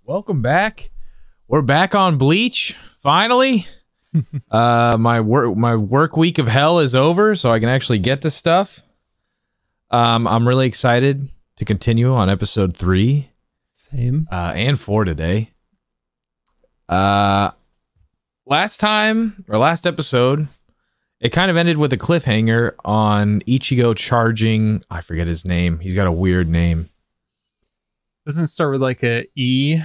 Welcome back. We're back on Bleach, finally. My work week of hell is over, so I can actually get to stuff. I'm really excited to continue on episode 3. Same. And 4 today. Last episode, it kind of ended with a cliffhanger on Ichigo charging, I forget his name. He's got a weird name. Doesn't it start with like a E?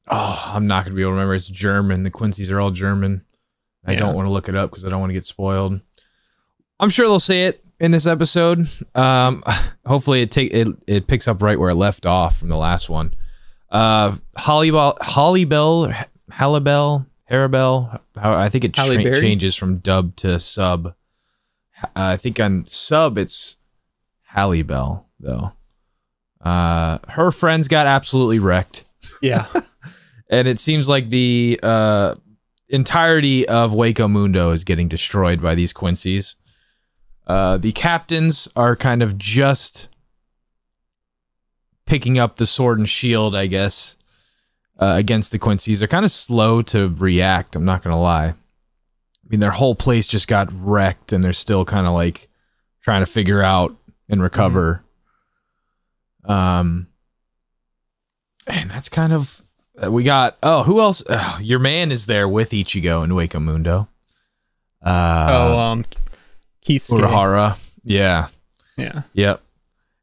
Oh, I'm not going to be able to remember. It's German. The Quincy's are all German. I don't want to look it up because I don't want to get spoiled. I'm sure they'll say it in this episode. Hopefully it picks up right where it left off from the last one. Harabelle, I think it changes from dub to sub. I think on sub it's Hallibell, though. Her friends got absolutely wrecked. Yeah. And it seems like the entirety of Waco Mundo is getting destroyed by these Quincy's. The captains are kind of just picking up the sword and shield, I guess, against the Quincy's. They're kind of slow to react, I'm not going to lie. I mean, their whole place just got wrecked, and they're still kind of like trying to figure out and recover. And that's kind of... we got... Oh, who else? Your man is there with Ichigo in Waco Mundo. Kisuke. Urahara. Yeah. Yeah. Yep.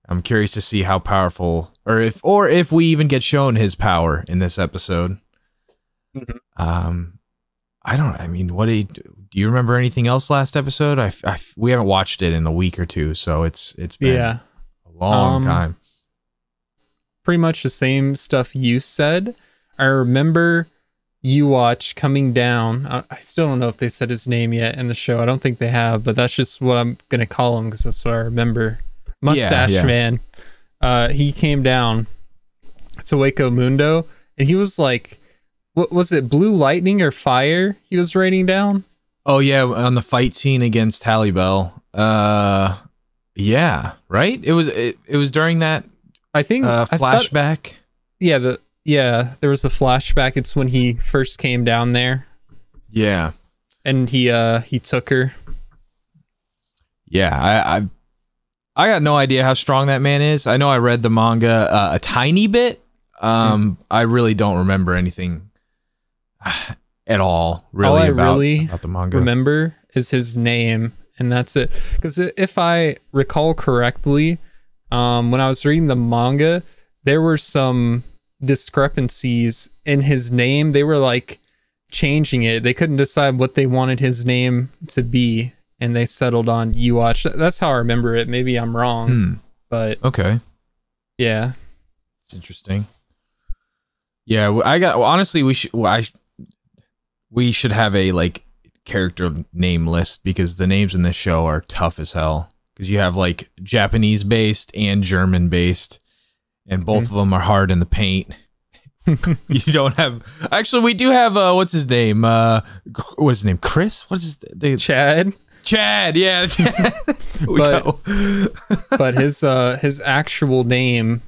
I'm curious to see how powerful... Or if we even get shown his power in this episode. Mm-hmm. Do you remember anything else last episode? We haven't watched it in a week or two, so it's been a long time. Pretty much the same stuff you said. I remember Watch coming down. I still don't know if they said his name yet in the show. I don't think they have, but that's just what I'm going to call him because that's what I remember. Mustache Man. He came down to Waco Mundo, and he was like, what was it, blue lightning or fire he was raining down? Oh, yeah, on the fight scene against Hallibell. Yeah, right? It was during that I think flashback. There was a flashback. It's when he first came down there. Yeah. And he took her. Yeah, I got no idea how strong that man is. I know I read the manga a tiny bit. I really don't remember anything at all. Really, about the manga. Remember is his name, and that's it. Because if I recall correctly, when I was reading the manga, there were some discrepancies in his name. They were like changing it. They couldn't decide what they wanted his name to be, and they settled on Watch. That's how I remember it. Maybe I'm wrong, but okay. Yeah, it's interesting. Yeah, honestly, we should have a like character name list because the names in this show are tough as hell. Because you have like Japanese based and German based, and both of them are hard in the paint. You don't have... Actually, we do have... what's his name? What's his name? Chris? What's his name? Chad? Chad, yeah. Chad. But his actual name,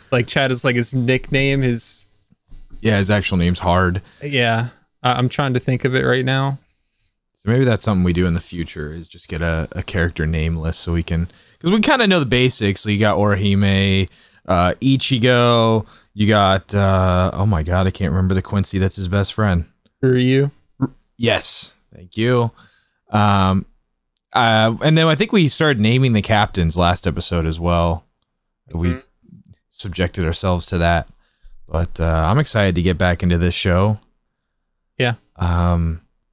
like Chad is like his nickname. His actual name's hard. Yeah. I'm trying to think of it right now. So maybe that's something we do in the future, is just get a character name list so we can... Because we kind of know the basics. So you got Orihime, Ichigo... You got, oh my god, I can't remember the Quincy that's his best friend. Ryu? Yes, thank you. And then I think we started naming the captains last episode as well. We subjected ourselves to that. But I'm excited to get back into this show. Yeah.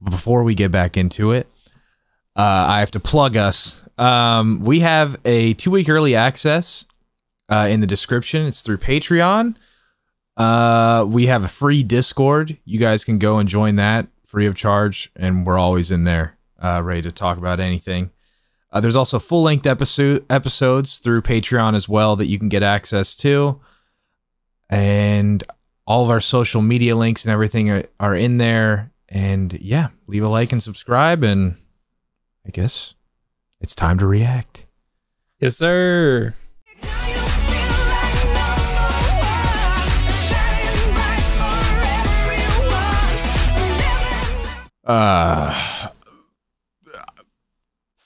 Before we get back into it, I have to plug us. We have a 2-week early access in the description. It's through Patreon. We have a free Discord. You guys can go and join that free of charge, and we're always in there ready to talk about anything. There's also full-length episodes through Patreon as well that you can get access to, and all of our social media links and everything are in there. And yeah, leave a like and subscribe, and I guess it's time to react. Yes, sir. Uh,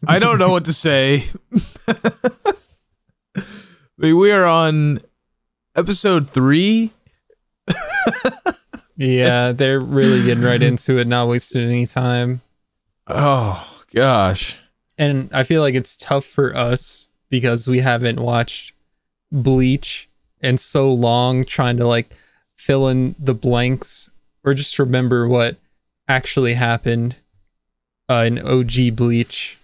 I don't know what to say. We are on episode 3. Yeah, they're really getting right into it, not wasting any time. Oh, gosh. And I feel like it's tough for us because we haven't watched Bleach in so long, trying to like fill in the blanks or just remember what actually happened in OG Bleach.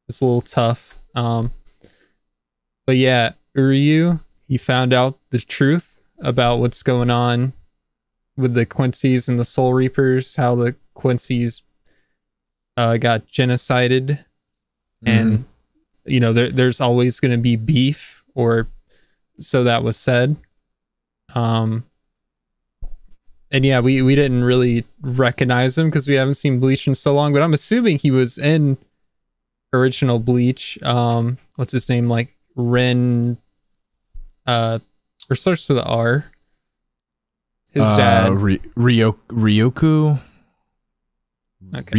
It's a little tough. But yeah, Uryu, he found out the truth about what's going on with the Quincy's and the Soul Reapers, how the Quincy's got genocided. And, you know, there's always going to be beef, or so that was said. And yeah, we didn't really recognize him because we haven't seen Bleach in so long, but I'm assuming he was in original Bleach. What's his name? Like Ren, or starts with an R. His dad. Ryoku. Okay.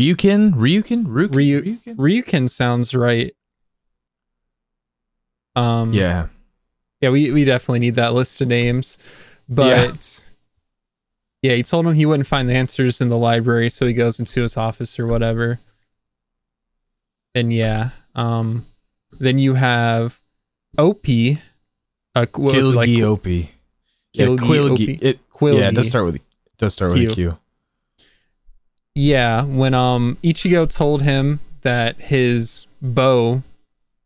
Ryukin sounds right. Yeah, we definitely need that list of names. But yeah, he told him he wouldn't find the answers in the library, so he goes into his office or whatever. And yeah, then you have OP. Kilgi OP. Quilgi. Yeah, it does start with a Q. Yeah, when Ichigo told him that his bow,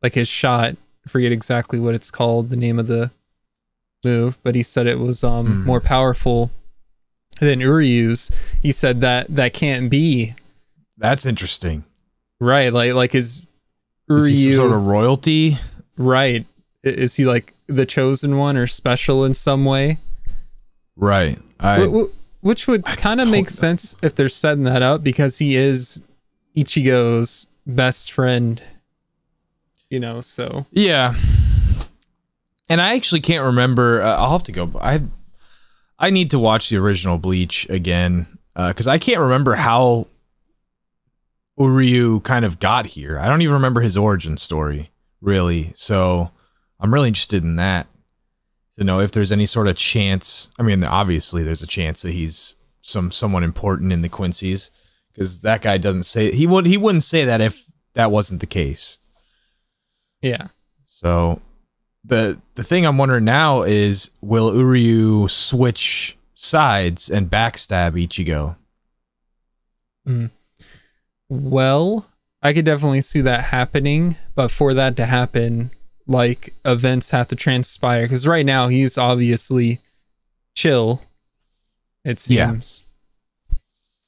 like his shot, I forget exactly what it's called, the name of the move, but he said it was more powerful than Uryu's. He said that can't be. That's interesting. Right, like is Uryu he some sort of royalty? Right. Is he like the chosen one or special in some way? Right. Which would kind of make sense if they're setting that up, because he is Ichigo's best friend, you know, so. Yeah. And I actually can't remember. I'll have to go. I need to watch the original Bleach again, because I can't remember how Uryu kind of got here. I don't even remember his origin story, really. So I'm really interested in that, to know if there's any sort of chance. I mean, obviously there's a chance that he's someone important in the Quincy's, because that guy doesn't say, he wouldn't say that if that wasn't the case. Yeah. So the thing I'm wondering now is, will Uryu switch sides and backstab Ichigo? Well, I could definitely see that happening, but for that to happen, like, events have to transpire, because right now he's obviously chill, it seems.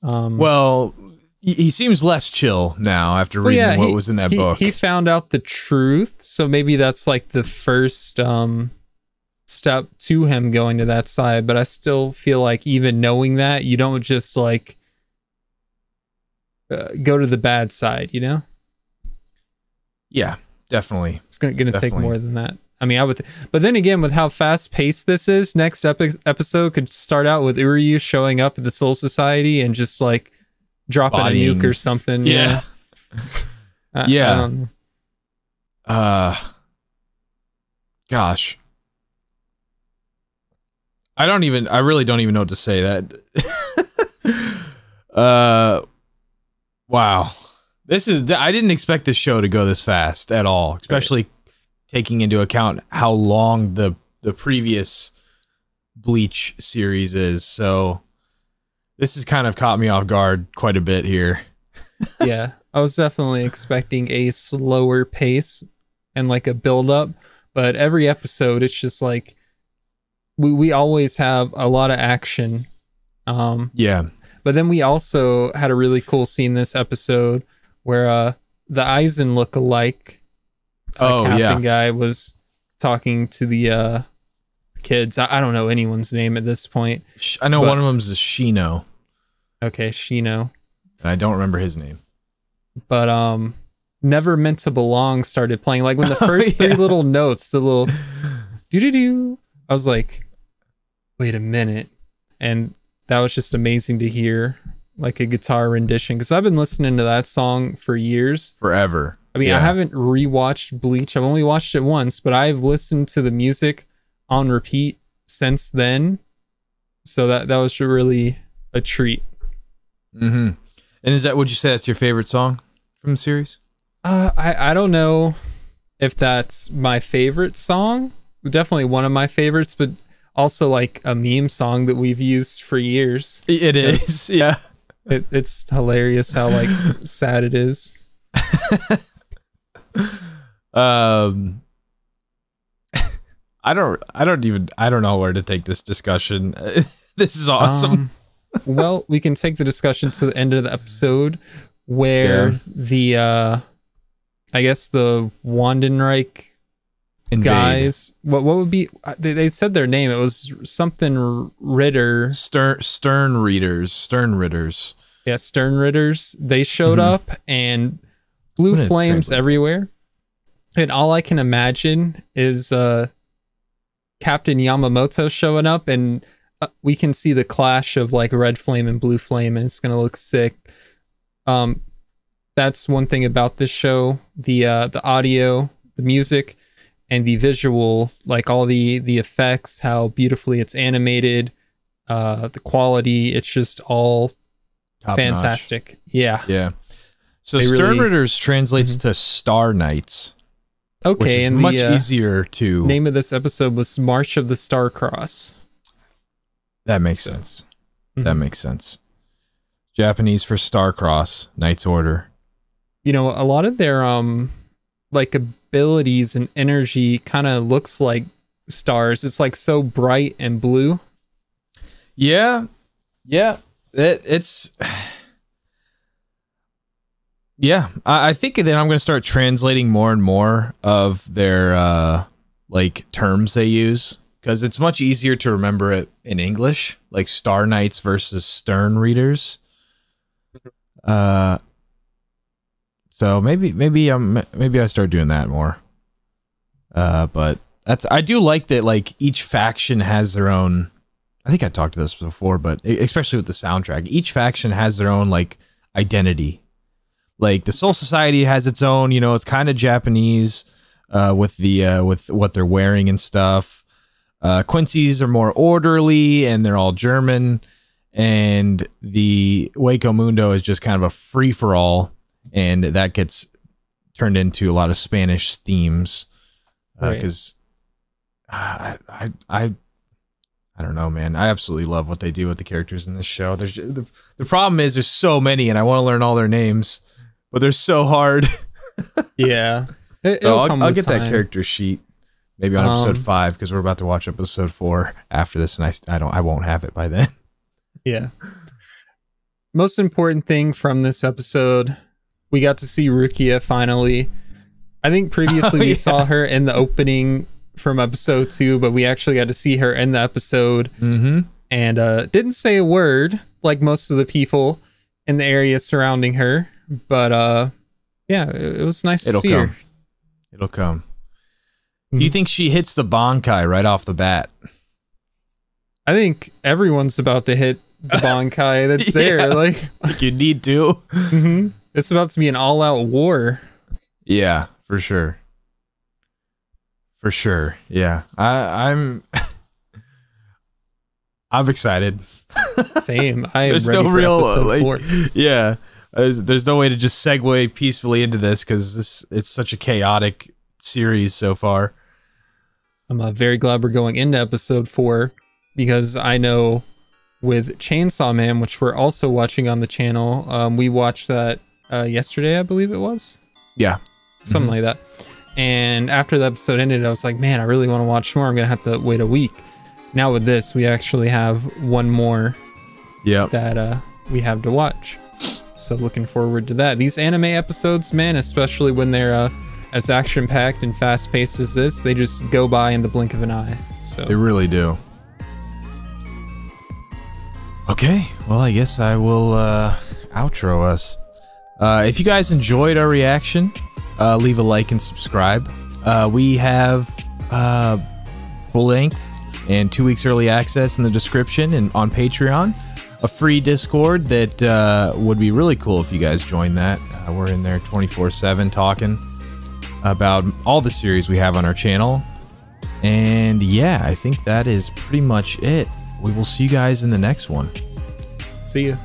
Well, he seems less chill now after reading what was in that book. He found out the truth, so maybe that's like the first step to him going to that side, but I still feel like even knowing that, you don't just like go to the bad side, you know? Yeah, definitely. It's gonna take more than that. I mean, I would, but then again, with how fast paced this is, next episode could start out with Uryu showing up at the Soul Society and just like dropping a nuke or something. Yeah. Yeah. Gosh. I really don't even know what to say. Wow. I didn't expect this show to go this fast at all, especially taking into account how long the previous Bleach series is. So this has kind of caught me off guard quite a bit here. Yeah, I was definitely expecting a slower pace and like a build up, but every episode it's just like we always have a lot of action. Yeah. But then we also had a really cool scene this episode where the Aizen look-alike captain guy was talking to the kids. I don't know anyone's name at this point. I know one of them is Shino. Okay, Shino. I don't remember his name. But Never Meant to Belong started playing. Like when the first three little notes, the little doo-doo-doo, I was like, wait a minute. And that was just amazing to hear. like a guitar rendition, because I've been listening to that song for years. Forever. I mean, I haven't rewatched Bleach. I've only watched it once, but I've listened to the music on repeat since then. So that was really a treat. Mm-hmm. And is that, would you say that's your favorite song from the series? I don't know if that's my favorite song. Definitely one of my favorites, but also like a meme song that we've used for years. It is, yeah. It's hilarious how like sad it is. I don't know where to take this discussion. This is awesome. Well, we can take the discussion to the end of the episode where the I guess the Wandenreich guys, what would be, they said their name, it was something Ritter, Stern Ritters. Yeah, Stern Ritters. They showed up and blue flames everywhere. And all I can imagine is Captain Yamamoto showing up, and we can see the clash of like red flame and blue flame, and it's gonna look sick. That's one thing about this show: the audio, the music, and the visual, like all the effects, how beautifully it's animated, the quality. It's just all top fantastic. Notch. Yeah. So Stern Ritters translates to Star Knights. Okay, which is and much easier to. Name of this episode was March of the Starcross. That makes sense. That makes sense. Japanese for Starcross, Knight's Order. You know, a lot of their like abilities and energy kind of looks like stars. It's like so bright and blue. Yeah. It's. Yeah, I think then I'm going to start translating more and more of their like terms they use, because it's much easier to remember it in English, like Star Knights versus Stern Readers. So maybe I start doing that more. But I do like that, like each faction has their own. I think I talked to this before, but especially with the soundtrack, each faction has their own like identity. Like the Soul Society has its own, you know, it's kind of Japanese with what they're wearing and stuff. Quincy's are more orderly and they're all German, and the Waco Mundo is just kind of a free for all, and that gets turned into a lot of Spanish themes because I don't know, man. I absolutely love what they do with the characters in this show. There's the problem is there's so many, and I want to learn all their names. But they're so hard. Yeah. So I'll get that character sheet maybe on episode 5, because we're about to watch episode 4 after this, and I won't have it by then. Yeah. Most important thing from this episode, we got to see Rukia finally. I think previously we saw her in the opening from episode 2, but we actually got to see her in the episode. And didn't say a word like most of the people in the area surrounding her. But yeah, it was nice to see her. It'll come. Do you think she hits the Bankai right off the bat? I think everyone's about to hit the Bankai that's there. Like you need to. It's about to be an all-out war. Yeah, for sure. For sure. Yeah. I'm excited. Same. I am There's ready no for real episode 4. Yeah. There's no way to just segue peacefully into this, because it's such a chaotic series so far. I'm very glad we're going into episode 4, because I know with Chainsaw Man, which we're also watching on the channel, we watched that yesterday, I believe it was. Yeah. Something like that. And after the episode ended, I was like, man, I really want to watch more. I'm going to have to wait a week. Now with this, we actually have one more that we have to watch. So looking forward to that. These anime episodes, man, especially when they're as action-packed and fast-paced as this, they just go by in the blink of an eye. So they really do. Okay, well, I guess I will outro us. If you guys enjoyed our reaction, leave a like and subscribe. We have full length and 2 weeks early access in the description and on Patreon. a free Discord that would be really cool if you guys join that. We're in there 24/7 talking about all the series we have on our channel. And yeah, I think that is pretty much it. We will see you guys in the next one. See ya.